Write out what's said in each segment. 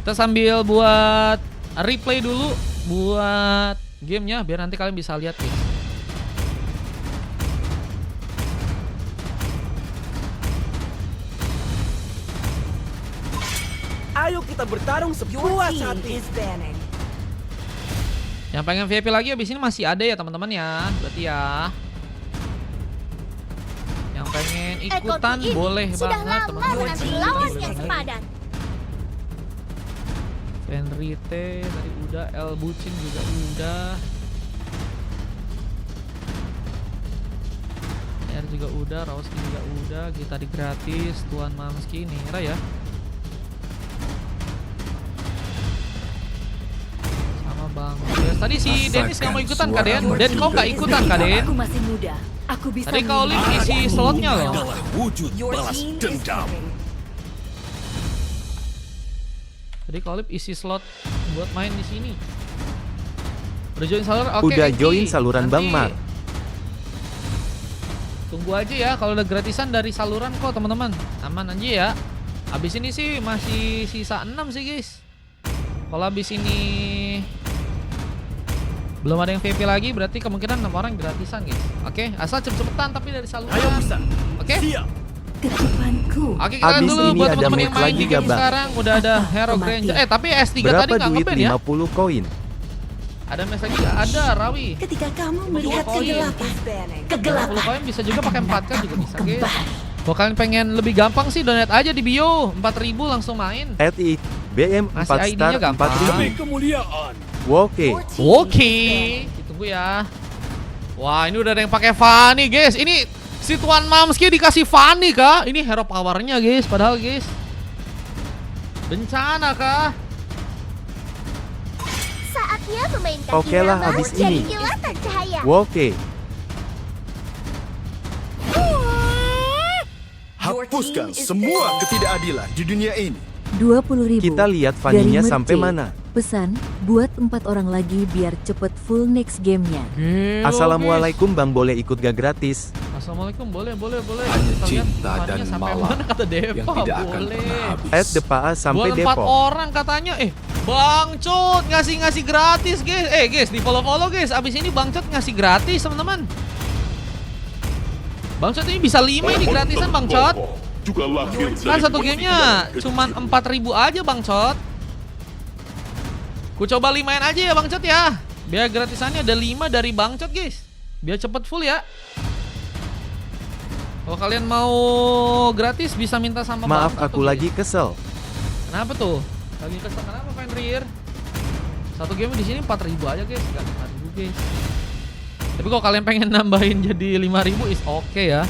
Kita sambil buat replay dulu buat gamenya biar nanti kalian bisa lihat guys. Ayo kita bertarung sepuas hati. Yang pengen VIP lagi abis ini masih ada ya teman-teman ya. Berarti ya. Yang pengen ikutan boleh banget teman-teman. Fenrite tadi udah, El Bucin juga udah, R juga udah, Rauski juga udah, kita di gratis, Tuan Mamski, Nira ya. Sama Bang. Ya, tadi si Dennis nggak mau ikutan Kaden, Dan kau nggak ikutan Kaden. Aku masih muda. Aku bisa. Tadi kau lihat isi slotnya loh. Adalah wujud balas dendam. Jadi Kolip isi slot buat main di sini. Udah join saluran? Oke, udah Eki. join saluran Nanti Bang Mar. Tunggu aja ya kalau udah gratisan dari saluran kok teman-teman. Aman aja ya. Habis ini sih masih sisa 6 sih guys. Kalau habis ini belum ada yang VIP lagi berarti kemungkinan 6 orang gratisan guys. Oke, asal cepet-cepetan tapi dari saluran. Ayo bisa. Oke. Siap. Kehidupanku. Oke, kita lihat Abis dulu ini buat ada teman-teman yang match main lagi di game gak, Bang? sekarang udah ada Hero Kematian. Granger. Tapi S3 tadi Berapa nggak duit nge-ban ya. 50 koin? Ada match lagi nggak? Ada Rawi. Ketika kamu melihat koin. kegelapan, 50 kegelapan koin bisa juga pakai 4K juga bisa guys. kembali. Kalau kalian pengen lebih gampang sih donate aja di bio 4.000 langsung main. RI BM 4 Masih ID-nya star gampang. 4000. Demi kemuliaan. Oke. Oke, ditunggu ya. Wah, ini udah ada yang pakai Fanny, guys. Ini si Tuan Mamski dikasih Fanny kah? Ini hero powernya, guys. Padahal, guys, bencana kah? Saatnya memainkan Oke lah, irama habis jadi ini. kilatan cahaya. Oke. Hapuskan semua ketidakadilan di dunia ini. 20.000. Kita lihat Dari Fanny-nya Merce. sampai mana. Pesan, buat 4 orang lagi biar cepet full next gamenya. Gelo, Assalamualaikum Bang, boleh ikut gak gratis? guys. Assalamualaikum, boleh. Hanya Kita lihat cinta Fanny-nya dan sampai malam mana kata Deva, yang tidak akan boleh. pernah habis. At Depa sampai Buat 4 Depok. orang katanya. Bang Cut ngasih gratis, guys. Guys, di follow guys. Abis ini Bang Cut ngasih gratis, teman-teman. Bang Cut ini bisa 5 ini gratisan Bang Cut. Juga lahir Kan dari satu gamenya cuman 4.000 aja Bang Cot. Ku coba 5-in aja ya Bang Cot ya. Biar gratisannya ada 5 dari Bang Cot guys. Biar cepet full ya. Kalau kalian mau gratis bisa minta sama Maaf Bang Cot aku tuh, lagi guys. kesel. Kenapa tuh? Lagi kesel kenapa Fenrir? Satu game di sini 4.000 aja guys, enggak 5.000 guys. Tapi kalau kalian pengen nambahin jadi 5.000 is oke ya.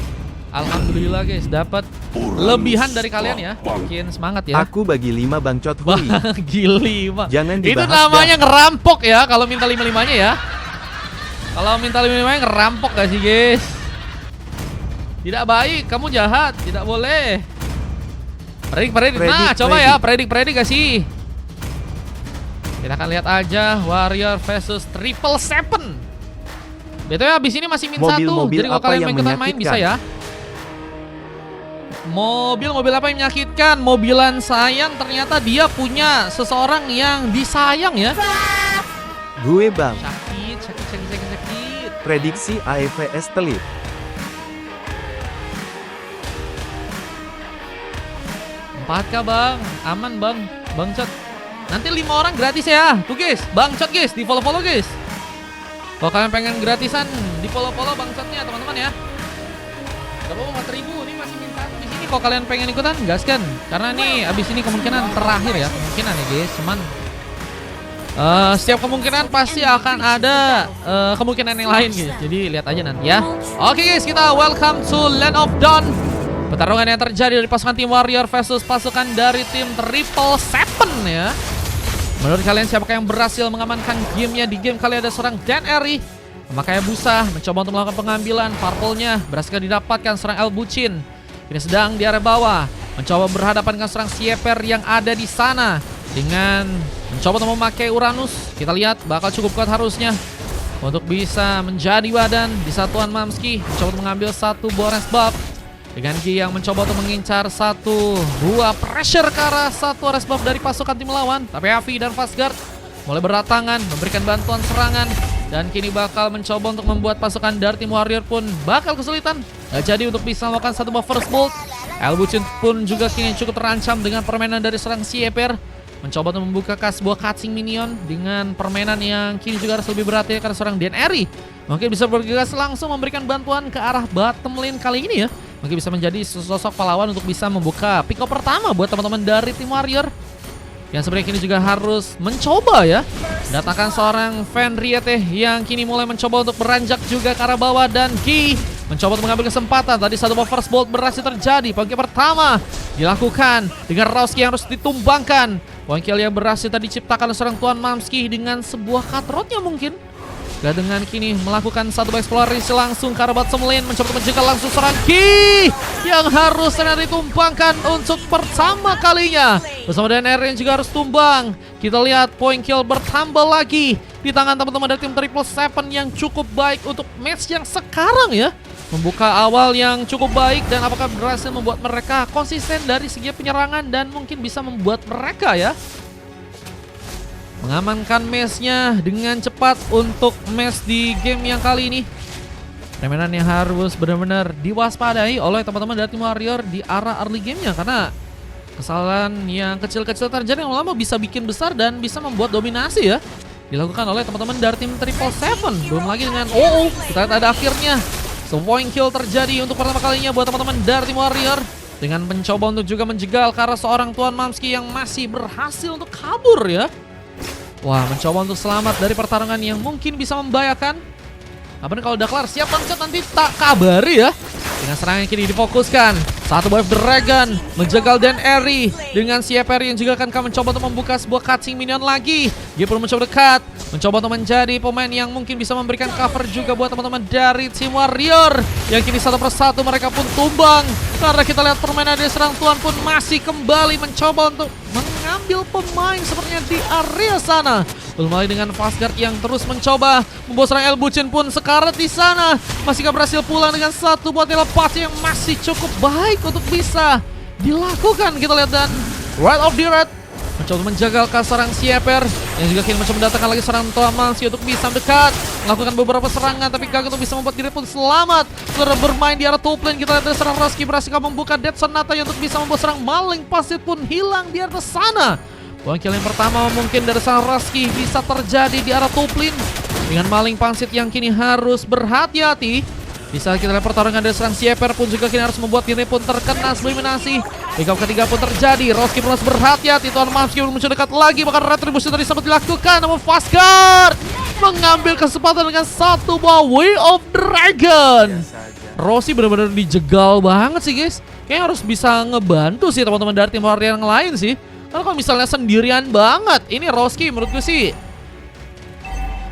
Alhamdulillah guys, dapat lebihan dari kalian ya. Makin semangat ya. Aku bagi 5 Bang Cot Hui. Gili, Pak. Jangan Itu dibahas namanya ngerampok ya kalau minta 5-5-nya ya. Kalau minta 5-5-nya ngerampok gak sih, guys? Tidak baik, kamu jahat, tidak boleh. Predik. Nah, coba ya, predik gak sih? Kita akan lihat aja Warrior versus Triple Seven. BTW abis ini masih min 1. Mobil-mobil Jadi kalau apa kalian yang mau ikutan main bisa menyakitkan? ya. Mobil apa yang menyakitkan? Mobilan sayang ternyata dia punya seseorang yang disayang ya. Gue Bang. Sakit. Prediksi AFS Telit. Empat kah Bang? Aman Bang. Bang Cot. Nanti 5 orang gratis ya. Tuh guys, Bang Cot guys, di follow guys. Kalau kalian pengen gratisan, di follow Bang Cotnya teman-teman ya. Gak apa-apa 4.000, ini masih minta di sini. Kalau kalian pengen ikutan, gaskan. Karena nih abis ini kemungkinan terakhir ya, kemungkinan ya guys. Cuman setiap kemungkinan pasti akan ada kemungkinan yang lain guys. Jadi lihat aja nanti ya. Oke guys, kita welcome to Land of Dawn. Pertarungan yang terjadi dari pasukan tim Warrior versus pasukan dari tim Triple Seven ya. Menurut kalian siapakah yang berhasil mengamankan gamenya? Di game kali ada seorang Dan Eri memakai busa mencoba untuk melakukan pengambilan. Purple-nya berhasil didapatkan seorang El Bucin. Ini sedang di area bawah mencoba berhadapan dengan seorang Sieper yang ada di sana dengan mencoba untuk memakai Uranus. Kita lihat bakal cukup kuat harusnya untuk bisa menjadi badan di satuan Mamski. Mencoba untuk mengambil satu Boras buff. Dengan Gi yang mencoba untuk mengincar satu buah pressure ke arah satu RS buff dari pasukan tim lawan. Tapi Avi dan Fastguard mulai berdatangan, memberikan bantuan serangan. Dan kini bakal mencoba untuk membuat pasukan dari tim Warrior pun bakal kesulitan. Jadi untuk bisa melakukan satu buff first bolt. Elbuchin pun juga kini cukup terancam dengan permainan dari serang Sieper. Mencoba untuk membuka sebuah cutscene minion dengan permainan yang kini juga harus lebih berhati karena seorang DNRI mungkin bisa bergegas langsung memberikan bantuan ke arah bottom lane kali ini ya. Mungkin bisa menjadi sosok pahlawan untuk bisa membuka pick up pertama buat teman-teman dari tim Warrior. Yang sebenarnya kini juga harus mencoba ya, datangkan seorang Fenriette yang kini mulai mencoba untuk beranjak juga ke arah bawah. Dan Ki mencoba untuk mengambil kesempatan. Tadi satu first bolt berhasil terjadi. Poin kill pertama dilakukan dengan Rauski yang harus ditumbangkan. Poin kill yang berhasil tadi diciptakan oleh seorang Tuan Mamski dengan sebuah cutthroat-nya mungkin. Gak dengan kini melakukan satu eksplorasi langsung ke arah bottom lane, mencoba menjegal langsung seorang Ki yang harus ditumbangkan untuk pertama kalinya. Bersama DNR yang juga harus tumbang. Kita lihat poin kill bertambah lagi di tangan teman-teman dari tim 777 yang cukup baik untuk match yang sekarang ya. Membuka awal yang cukup baik dan apakah berhasil membuat mereka konsisten dari segi penyerangan dan mungkin bisa membuat mereka ya mengamankan match-nya dengan cepat untuk match di game yang kali ini. Permainan yang harus benar-benar diwaspadai oleh teman-teman dari tim Warrior di arah early game-nya, karena kesalahan yang kecil-kecil terjadi yang lama bisa bikin besar dan bisa membuat dominasi ya dilakukan oleh teman-teman dari tim 777. Belum lagi dengan kita lihat ada akhirnya point kill terjadi untuk pertama kalinya buat teman-teman dari tim Warrior dengan mencoba untuk juga menjegal ke arah seorang Tuan Mamski yang masih berhasil untuk kabur ya. Wah, mencoba untuk selamat dari pertarungan yang mungkin bisa membahayakan. Apalagi kalau udah kelar, siap Bangcot nanti tak kabari ya. Dengan serangan yang kini difokuskan. Satu Wave Dragon menjegal DNRI dengan Sieper yang juga akan mencoba untuk membuka sebuah cutscene minion lagi. Dia perlu mencoba dekat, mencoba untuk menjadi pemain yang mungkin bisa memberikan cover juga buat teman-teman dari tim Warrior. Yang kini satu persatu mereka pun tumbang. Karena kita lihat permainan dari serang Tuan pun masih kembali mencoba untuk mengambil pemain sepertinya di area sana. Belum lagi dengan Fastguard yang terus mencoba membawa serang Elbuchin pun sekarat di sana. Masih gak berhasil pulang dengan satu buat telepati yang masih cukup baik untuk bisa dilakukan. Kita lihat dan right of the red mencoba menjaga ke serang Sieper yang juga kini mencoba mendatangkan lagi serang Tuan Mamski untuk bisa mendekat, melakukan beberapa serangan tapi gagal untuk bisa membuat diri pun selamat. Setelah bermain di arah top lane, kita lihat dari serang Rauski berhasil membuka Dead Sonata yang untuk bisa membuat serang Maling Pasir pun hilang di atas sana. Poin kill yang pertama mungkin dari serang Rauski bisa terjadi di arah top lane dengan Maling Pangsit yang kini harus berhati-hati. Bisa kita lihat pertarungan dari serang Sieper pun juga kini harus membuat diri pun terkena eliminasi. Pick up ketiga pun terjadi. Rauski pun harus berhati-hati. Tuan Mamski belum mencoba dekat lagi. Bahkan retribusi tadi sempat dilakukan. Namun Fastguard mengambil kesempatan dengan satu buah Way of Dragon. Rauski benar-benar dijegal banget sih guys. Kayaknya harus bisa ngebantu sih teman-teman dari tim Warrior yang lain sih. Karena kalau misalnya sendirian banget, ini Rauski menurutku sih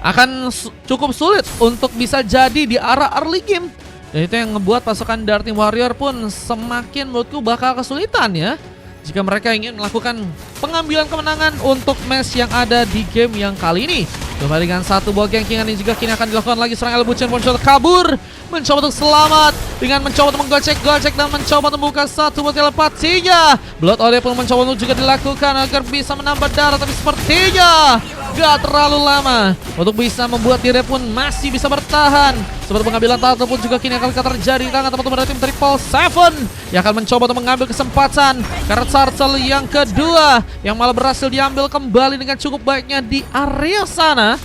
akan cukup sulit untuk bisa jadi di arah early game. Dan itu yang ngebuat pasukan dari tim Warrior pun semakin menurutku bakal kesulitan ya, jika mereka ingin melakukan pengambilan kemenangan untuk match yang ada di game yang kali ini. Kembali dengan satu buah ganking yang juga kini akan dilakukan lagi. Serang Elbuchin pun mencoba kabur, mencoba untuk selamat dengan mencoba untuk menggocek-gocek dan mencoba untuk membuka satu buah telepatinya. Blood Ode pun mencoba untuk juga dilakukan agar bisa menambah darah, tapi sepertinya gak terlalu lama untuk bisa membuat diri pun masih bisa bertahan. Seperti pengambilan tato pun juga kini akan terjadi di tangan teman-teman dari tim 777 yang akan mencoba untuk mengambil kesempatan karena Sarcel yang kedua yang malah berhasil diambil kembali dengan cukup baiknya di area sana.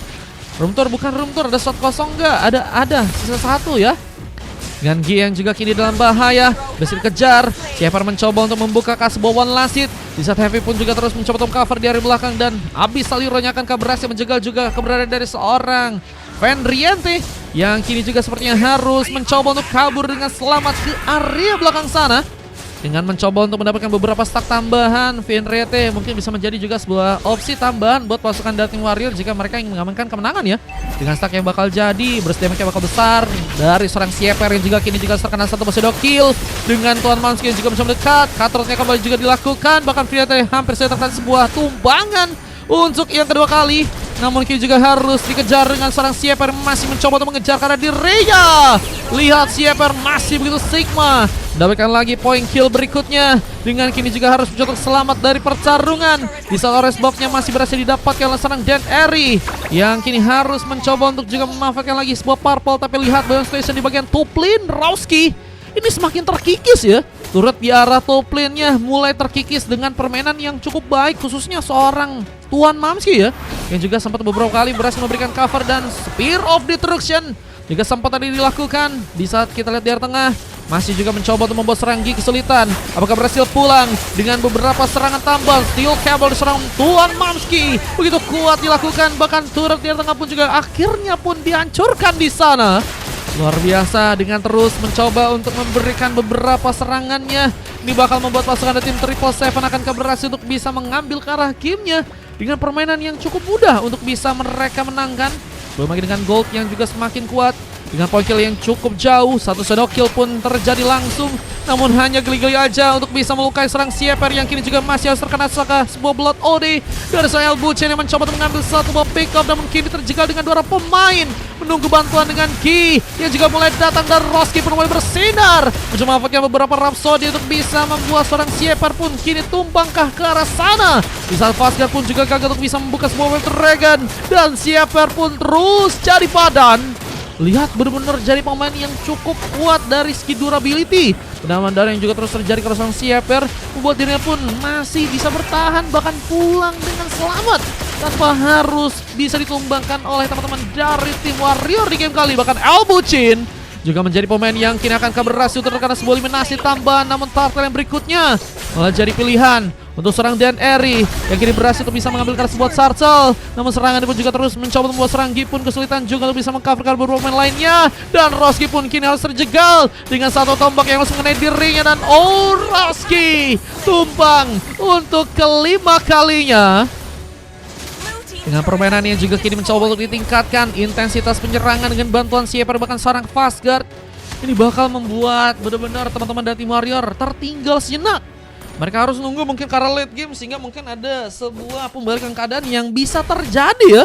Room tour bukan room tour, ada slot kosong gak? Ada sisa satu ya. Dengan Gi yang juga kini dalam bahaya, berhasil kejar. Sieper mencoba untuk membuka sebuah one last hit. Di saat Heavy pun juga terus mencoba untuk cover di area belakang dan habis Salironya akan berhasil menjegal juga keberadaan dari seorang Fenriette yang kini juga sepertinya harus mencoba untuk kabur dengan selamat ke area belakang sana. Dengan mencoba untuk mendapatkan beberapa stack tambahan, Fenriette mungkin bisa menjadi juga sebuah opsi tambahan buat pasukan dari tim Warrior jika mereka ingin mengamankan kemenangan ya. Dengan stack yang bakal jadi, burst damage yang bakal besar dari seorang Sieper yang juga kini juga terkena satu Poseidon kill. Dengan Tuan Mamski yang juga mencoba mendekat, Cutthroat-nya kembali juga dilakukan. Bahkan Fenriette hampir saja terkena sebuah tumbangan untuk yang kedua kali. Namun kini juga harus dikejar dengan seorang Sieper masih mencoba untuk mengejar karena dirinya. Lihat Sieper masih begitu Sigma. Mendapatkan lagi poin kill berikutnya. Dengan kini juga harus mencoba selamat dari pertarungan. Di saat orange box-nya masih berhasil didapatkan oleh seorang Dan Eri. Yang kini harus mencoba untuk juga memanfaatkan lagi sebuah purple. Tapi lihat Beyond Station di bagian top lane. Rowski ini semakin terkikis ya. Turret di arah top lane-nya mulai terkikis dengan permainan yang cukup baik. Khususnya seorang Tuan Mamski ya. Yang juga sempat beberapa kali berhasil memberikan cover dan Spear of Destruction juga sempat tadi dilakukan. Di saat kita lihat di arah tengah masih juga mencoba untuk membuat Seranggi kesulitan. Apakah berhasil pulang dengan beberapa serangan tambal. Steel Cable diserang Tuan Mamski. Begitu kuat dilakukan. Bahkan turret di arah tengah pun juga akhirnya pun dihancurkan di sana. Luar biasa dengan terus mencoba untuk memberikan beberapa serangannya. Ini bakal membuat pasukan dari tim Triple Seven akan berhasil untuk bisa mengambil ke arah gamenya dengan permainan yang cukup mudah untuk bisa mereka menangkan. Belum lagi dengan gold yang juga semakin kuat. Dengan point kill yang cukup jauh, satu shadow kill pun terjadi langsung. Namun hanya geli-geli aja untuk bisa melukai serang Sieper yang kini juga masih harus terkena sebuah Blood OD dari seorang Elbuchen yang mencoba untuk mengambil satu buah pick up. Namun kini terjegal dengan dua pemain. Menunggu bantuan dengan Ki yang juga mulai datang dan Rowski pun mulai bersinar. Mencoba memanfaatkan beberapa Rhapsody untuk bisa membuat seorang Sieper pun kini tumbangkah ke arah sana. Di saat Fastguard pun juga gagal untuk bisa membuka sebuah Wave Dragon. Dan Sieper pun terus jadi padan. Lihat benar-benar jadi pemain yang cukup kuat dari segi durability. Penambahan darah yang juga terus terjadi ke seorang Sieper membuat dirinya pun masih bisa bertahan bahkan pulang dengan selamat tanpa harus bisa ditumbangkan oleh teman-teman dari tim Warrior di game kali. Bahkan Elbuchen juga menjadi pemain yang kini akan berhasil terkena sebuah eliminasi tambahan. Namun turtle yang berikutnya malah jadi pilihan untuk serang Dan Eri yang kini berhasil untuk bisa mengambil sebuah turtle. Namun serangan pun juga terus mencoba membuat Seranggi pun kesulitan juga untuk bisa mengcoverkan beberapa pemain lainnya. Dan Rowski pun kini harus terjegal dengan satu tombak yang langsung mengenai dirinya. Dan Rowski tumbang untuk kelima kalinya. Dengan permainan yang juga kini mencoba untuk ditingkatkan intensitas penyerangan dengan bantuan Sieper bahkan seorang Fastguard. Ini bakal membuat benar-benar teman-teman dari tim Warrior tertinggal sejenak. Mereka harus nunggu mungkin karena late game sehingga mungkin ada sebuah pembalikan keadaan yang bisa terjadi ya.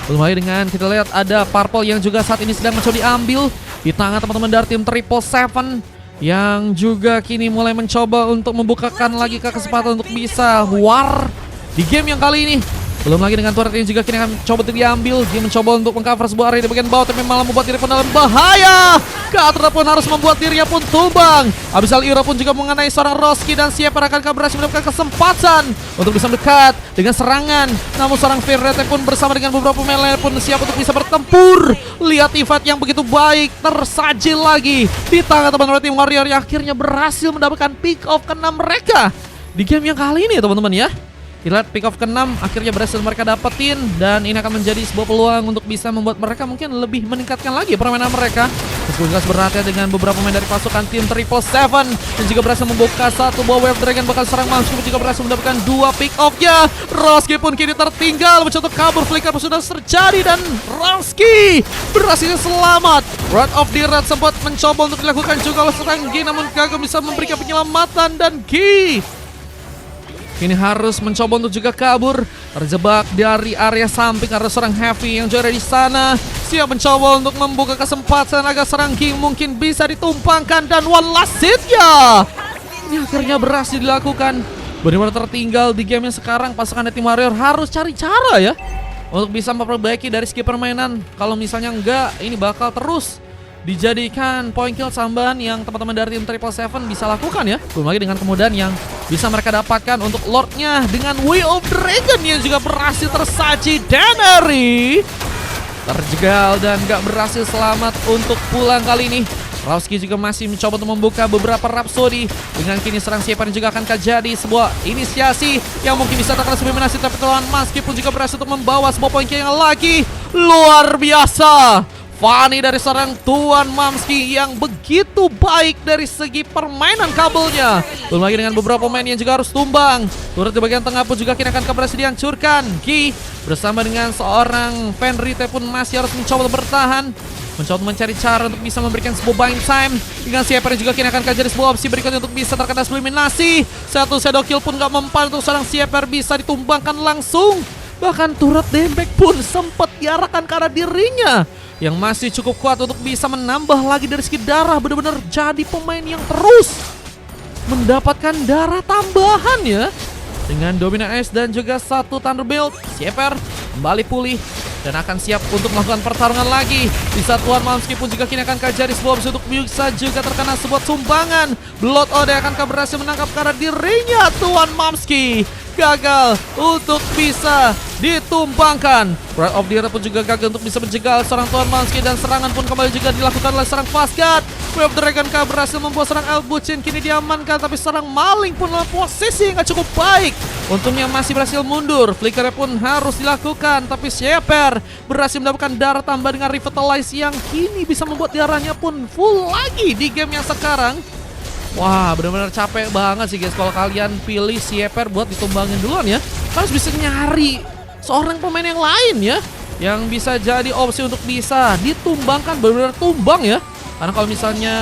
Belum lagi dengan kita lihat ada purple yang juga saat ini sedang mencoba diambil di tangan teman-teman dari tim Triple Seven yang juga kini mulai mencoba untuk membukakan lagi kesempatan untuk bisa war di game yang kali ini. Belum lagi dengan turret yang juga kini akan coba diambil. Dia mencoba untuk mengcover sebuah area di bagian bawah tapi malah membuat diri pun dalam bahaya. Katra pun harus membuat dirinya pun tumbang. Abyssal Hero pun juga mengenai seorang Rowski dan Sieper akan berhasil mendapatkan kesempatan untuk bisa mendekat dengan serangan. Namun seorang Firete pun bersama dengan beberapa pemain lain pun siap untuk bisa bertempur. Lihat event yang begitu baik tersaji lagi di tangan teman-teman tim Warrior yang akhirnya berhasil mendapatkan pick off ke-6 mereka di game yang kali ini teman-teman ya. Kita lihat pick off ke-6 akhirnya berhasil mereka dapetin. Dan ini akan menjadi sebuah peluang untuk bisa membuat mereka mungkin lebih meningkatkan lagi permainan mereka. Meskipun juga berhati dengan beberapa pemain dari pasukan tim Triple Seven dan juga berhasil membuka satu buah Wave Dragon. Bahkan serang Mamski juga berhasil mendapatkan 2 pick off-nya. Rowski pun kini tertinggal mencoba kabur. Flicker sudah terjadi dan Rowski berhasil selamat. Rod of the Red sempat mencoba untuk dilakukan juga oleh Seranggi namun gagal bisa memberikan penyelamatan. Dan Gi ini harus mencoba untuk juga kabur, terjebak dari area samping karena seorang Heavy yang juga ada di sana. Siap mencoba untuk membuka kesempatan agar Seranggi mungkin bisa ditumpangkan dan one last hit ya. Ini akhirnya berhasil dilakukan. Benar-benar tertinggal di game yang sekarang pasukan dari tim Warrior harus cari cara ya untuk bisa memperbaiki dari segi permainan. Kalau misalnya enggak, ini bakal terus dijadikan point kill tambahan yang teman-teman dari tim Triple Seven bisa lakukan ya. Belum lagi dengan kemudahan yang bisa mereka dapatkan untuk Lordnya dengan Way of Dragon yang juga berhasil tersaji. Daneri terjegal dan gak berhasil selamat untuk pulang kali ini. Rowski juga masih mencoba untuk membuka beberapa Rhapsody. Dengan kini serang Sieper juga akan terjadi sebuah inisiasi yang mungkin bisa terkena sebuah eliminasi. Tapi Tuan Mamski pun juga berhasil untuk membawa sebuah poin kill yang lagi. Luar biasa Fanny dari seorang Tuan Mamski yang begitu baik dari segi permainan kabelnya. Belum lagi dengan beberapa pemain yang juga harus tumbang. Turret di bagian tengah pun juga kini akan berhasil dihancurkan. Ki bersama dengan seorang Fenrite pun masih harus mencoba bertahan, mencoba mencari cara untuk bisa memberikan sebuah buying time. Dengan Sieper juga kini akan jadi sebuah opsi berikutnya untuk bisa terkena eliminasi. Satu shadow kill pun gak mempan untuk seorang Sieper bisa ditumbangkan langsung. Bahkan turret damage pun sempat diarahkan ke arah dirinya, yang masih cukup kuat untuk bisa menambah lagi dari segi darah. Benar-benar jadi pemain yang terus mendapatkan darah tambahan ya. Dengan Dominant Ace dan juga satu Thunderbolt, Sieper kembali pulih dan akan siap untuk melakukan pertarungan lagi. Di saat Tuan Malmsky pun juga kini akan kajari sebuah opsi untuk bisa juga terkena sebuah sumbangan. Blood Ode akan berhasil menangkap ke arah dirinya. Tuan Malmsky gagal untuk bisa ditumbangkan. Pride of the Earth pun juga gagal untuk bisa menjegal seorang Tuan Malmsky, dan serangan pun kembali juga dilakukan oleh seorang Fastguard. Wave Dragon K berhasil membuat serang Elbuchin kini diamankan, tapi serang Maling pun dalam posisi yang gak cukup baik. Untungnya masih berhasil mundur. Flickernya pun harus dilakukan, tapi Sieper berhasil mendapatkan darah tambah dengan Revitalize yang kini bisa membuat darahnya pun full lagi di game yang sekarang. Wah, benar-benar capek banget sih guys kalau kalian pilih Sieper buat ditumbangin duluan ya. Harus bisa nyari seorang pemain yang lain ya, yang bisa jadi opsi untuk bisa ditumbangkan, benar-benar tumbang ya. Karena kalau misalnya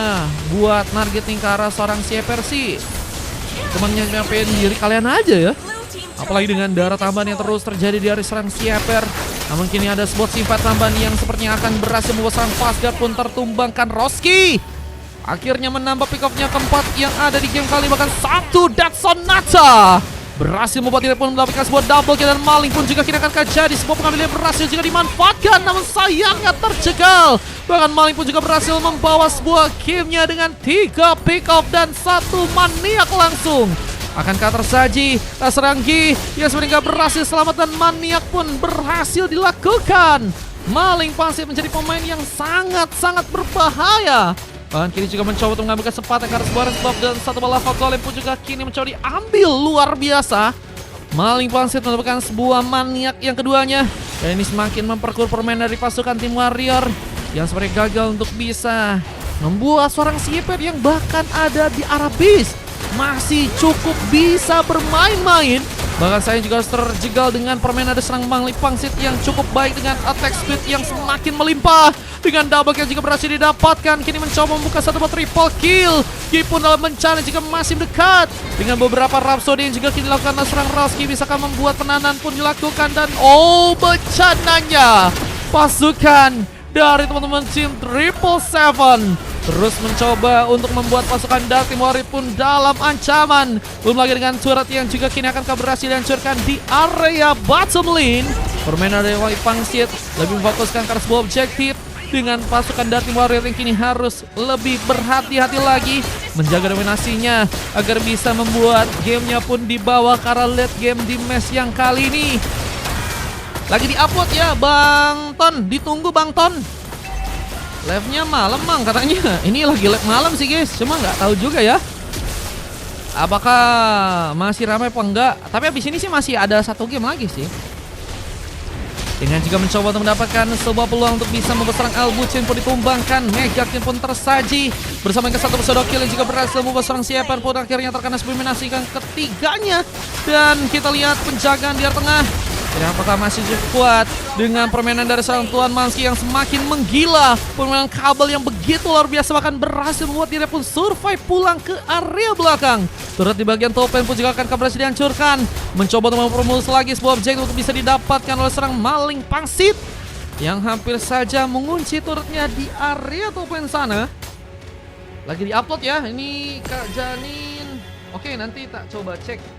buat targeting ke arah seorang Sieper sih cuman nyampein diri kalian aja ya. Apalagi dengan darah tambahan yang terus terjadi dari serang Sieper. Namun kini ada spot sifat tambahan yang sepertinya akan berhasil membuat serang Fastguard pun tertumbangkan. Roski akhirnya menambah pick off-nya keempat yang ada di game kali, bahkan satu Death Sonata berhasil membuat dia pun mendapatkan sebuah double kill, dan Maling pun juga kini akan jadi sebuah pengambilan berhasil juga dimanfaatkan, namun sayangnya terjegal. Bahkan Maling pun juga berhasil membawa sebuah gamenya dengan 3 pick off dan 1 maniak langsung. Akankah tersaji Seranggi yang sebenarnya berhasil selamat, dan maniak pun berhasil dilakukan. Maling pasti menjadi pemain yang sangat-sangat berbahaya. Bahkan kini juga mencoba untuk mengambil kesempatan karena sebuah resbab, dan satu bola golem pun juga kini mencoba diambil luar biasa. Maling pangsit mendapatkan sebuah maniak yang keduanya, dan ini semakin memperkuat permainan dari pasukan tim Warrior yang sebenarnya gagal untuk bisa membuat seorang Sieper yang bahkan ada di arah base masih cukup bisa bermain-main. Bahkan saya juga terjegal dengan permainan dari serang Maling pangsit yang cukup baik dengan attack speed yang semakin melimpah. Dengan double kill juga berhasil didapatkan. Kini mencoba membuka satu buat triple kill. Ki pun dalam bencana juga masih dekat. Dengan beberapa Rhapsody yang juga kini dilakukan oleh serang Roski, bisakah membuat penahanan pun dilakukan. Dan bencananya pasukan dari teman-teman tim Triple Seven terus mencoba untuk membuat pasukan dari tim Warrior pun dalam ancaman. Belum lagi dengan turret yang juga kini akan berhasil dihancurkan di area bottom lane. Permainan dari Wali Pangsit lebih memfokuskan ke sebuah objektif, dengan pasukan dari tim Warrior yang kini harus lebih berhati-hati lagi menjaga dominasinya agar bisa membuat gamenya pun dibawa ke arah late game di match yang kali ini. Lagi di-upload ya Bang Ton, ditunggu Bang Ton. Live-nya malam Bang katanya. Ini lagi live malam sih guys, cuma nggak tahu juga ya apakah masih ramai apa enggak. Tapi abis ini sih masih ada satu game lagi sih. Dengan juga mencoba untuk mendapatkan sebuah peluang untuk bisa membuat serang Elbuchin pun ditumbangkan. Megakin pun tersaji bersama dengan satu pseudo kill yang juga berhasil membuat serang Sieper pun akhirnya terkena eliminasi yang ketiganya. Dan kita lihat penjagaan di tengah. Jadi apakah masih cukup kuat dengan permainan dari seorang Tuan Malmsky yang semakin menggila. Permainan kabel yang begitu luar biasa, bahkan berhasil membuat dia pun survive pulang ke area belakang. Turret di bagian topen pun juga akan berhasil dihancurkan. Mencoba untuk mempromos lagi sebuah objek untuk bisa didapatkan oleh serang Maling pangsit yang hampir saja mengunci turretnya di area topen sana. Lagi di-upload ya, ini Kak Janin. Oke, nanti tak coba cek.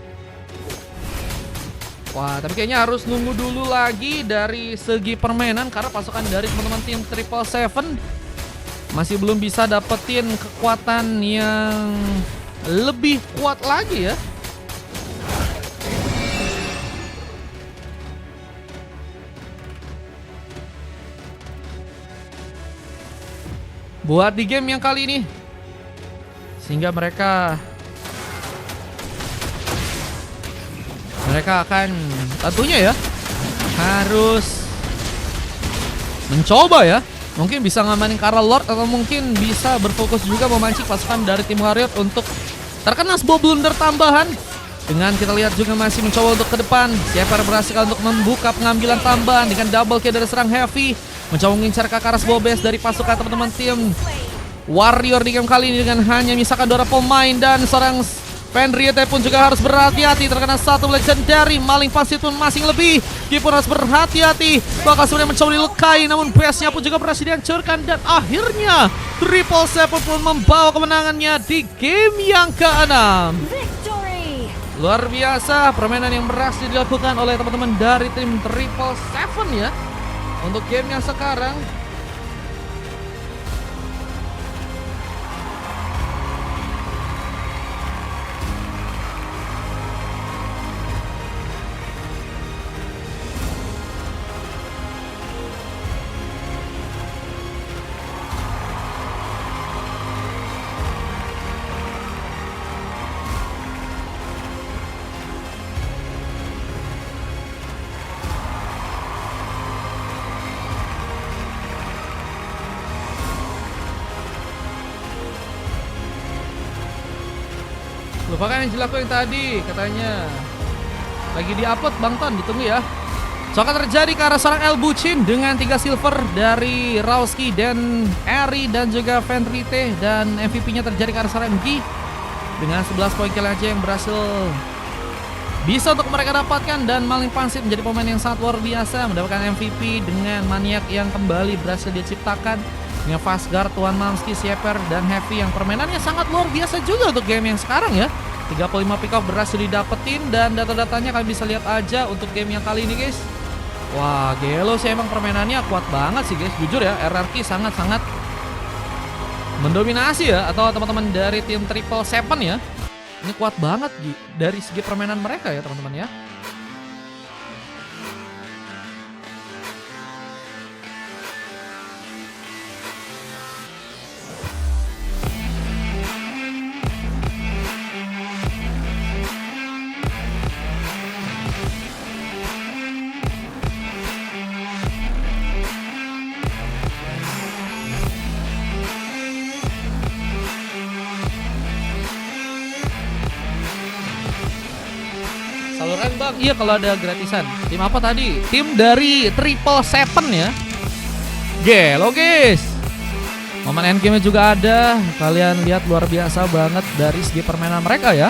Wah, tapi kayaknya harus nunggu dulu lagi dari segi permainan, karena pasukan dari teman-teman tim Triple Seven masih belum bisa dapetin kekuatan yang lebih kuat lagi ya. Buat di game yang kali ini, sehingga mereka akan tentunya ya harus mencoba ya, mungkin bisa ngamanin ke arah Lord, atau mungkin bisa berfokus juga memancing pasukan dari tim Warrior untuk terkena sebuah blunder tambahan. Dengan kita lihat juga masih mencoba untuk ke depan. Sieper berhasil untuk membuka pengambilan tambahan dengan double kill dari serang Heavy, mencoba mengincar ke arah sebuah base dari pasukan teman-teman tim Warrior di game kali ini dengan hanya misalkan 2 pemain, dan seorang Fenriete pun juga harus berhati-hati, terkena satu legendary. Maling pangsit pun masing lebih, dia pun harus berhati-hati. Bakal sebenarnya mencoba dilukai, namun base-nya pun juga berhasil dihancurkan. Dan akhirnya Triple Seven pun membawa kemenangannya di game yang ke-6. Victory. Luar biasa permainan yang berhasil dilakukan oleh teman-teman dari tim Triple Seven ya. Untuk game yang sekarang. Lupakan yang dilakukan tadi, katanya lagi di-upload Bang Ton, ditunggu ya. So akan terjadi ke arah seorang El Bucin dengan 3 silver dari Rauski dan Eri dan juga Fenrite. Dan MVP-nya terjadi ke arah seorang MG dengan 11 poin kill aja yang berhasil bisa untuk mereka dapatkan. Dan Maling Pangsit menjadi pemain yang sangat luar biasa, mendapatkan MVP dengan maniak yang kembali berhasil diciptakan dengan Fastguard, Tuan Mamski, Sieper, dan Heavy yang permainannya sangat luar biasa juga untuk game yang sekarang ya. 35 pick off berhasil didapetin dan data-datanya kalian bisa lihat aja untuk game yang kali ini guys. Wah, Gelo sih emang permainannya kuat banget sih guys. Jujur ya, RRQ sangat-sangat mendominasi ya. Atau teman-teman dari tim Triple Seven ya, ini kuat banget dari segi permainan mereka ya teman-teman ya. Saluran bang, iya kalau ada gratisan. Tim apa tadi? Tim dari Triple Seven ya. Gelo guys. Momen endgame-nya juga ada. Kalian lihat luar biasa banget dari segi permainan mereka ya.